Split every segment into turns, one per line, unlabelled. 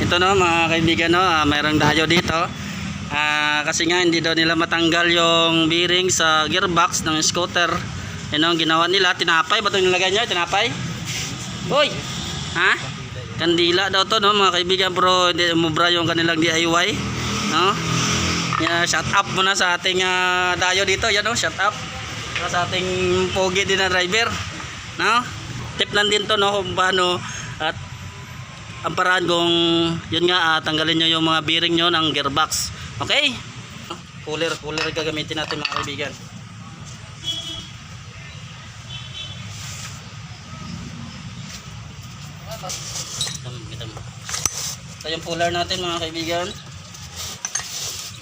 Ito no mga kaibigan no, mayroong dayo dito. Kasi nga hindi daw nila matanggal yung bearing sa gearbox ng scooter. Yan ang ginawa nila, tinapay ba 'tong nilagay niya? Tinapay? Hoy. Ha? Kandila daw to no mga kaibigan, pero hindi umubra yung kanilang DIY, no? Shut up muna sa ating dayo dito, yan no, shut up. Sa ating pogi din na driver, no? Tip lang din to no kung paano at ang paraan kung yun nga tanggalin nyo yung mga bearing nyo ng gearbox. Okay? Cooler gagamitin natin mga kaibigan. Ito yung puller natin mga kaibigan.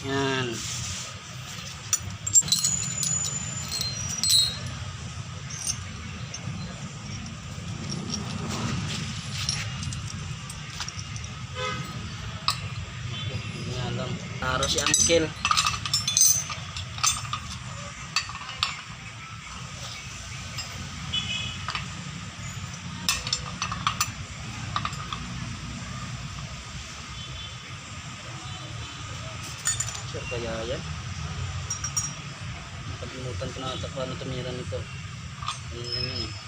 Yan. Taro si Uncle. Sure kaya yan? Nakalimutan ko na sa paano tumira nito. Ano lang yun eh.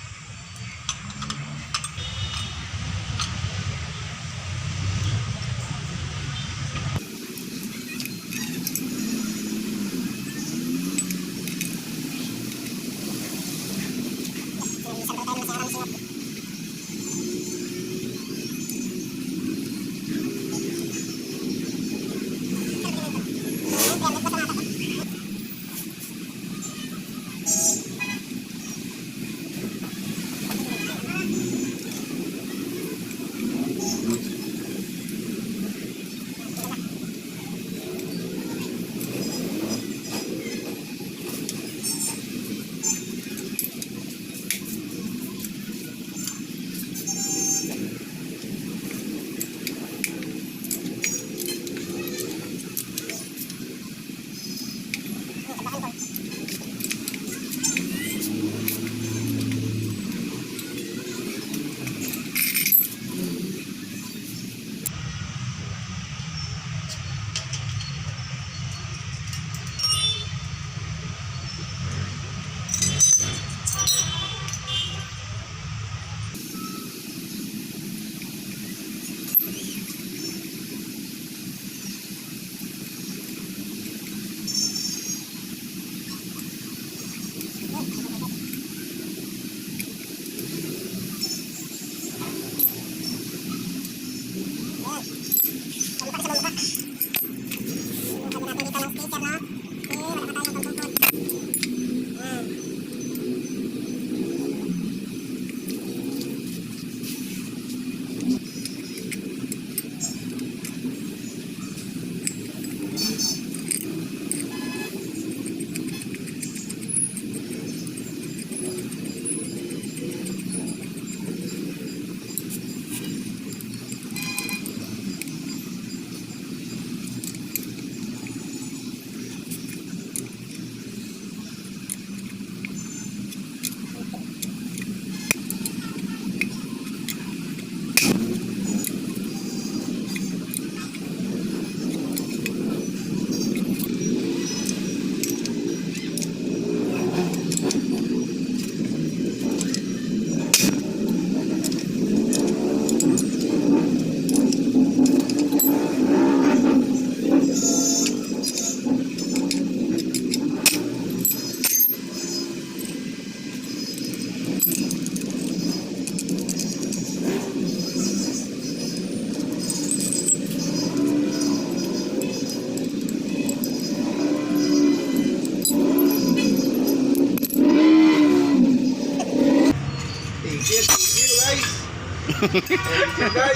Thank you guys.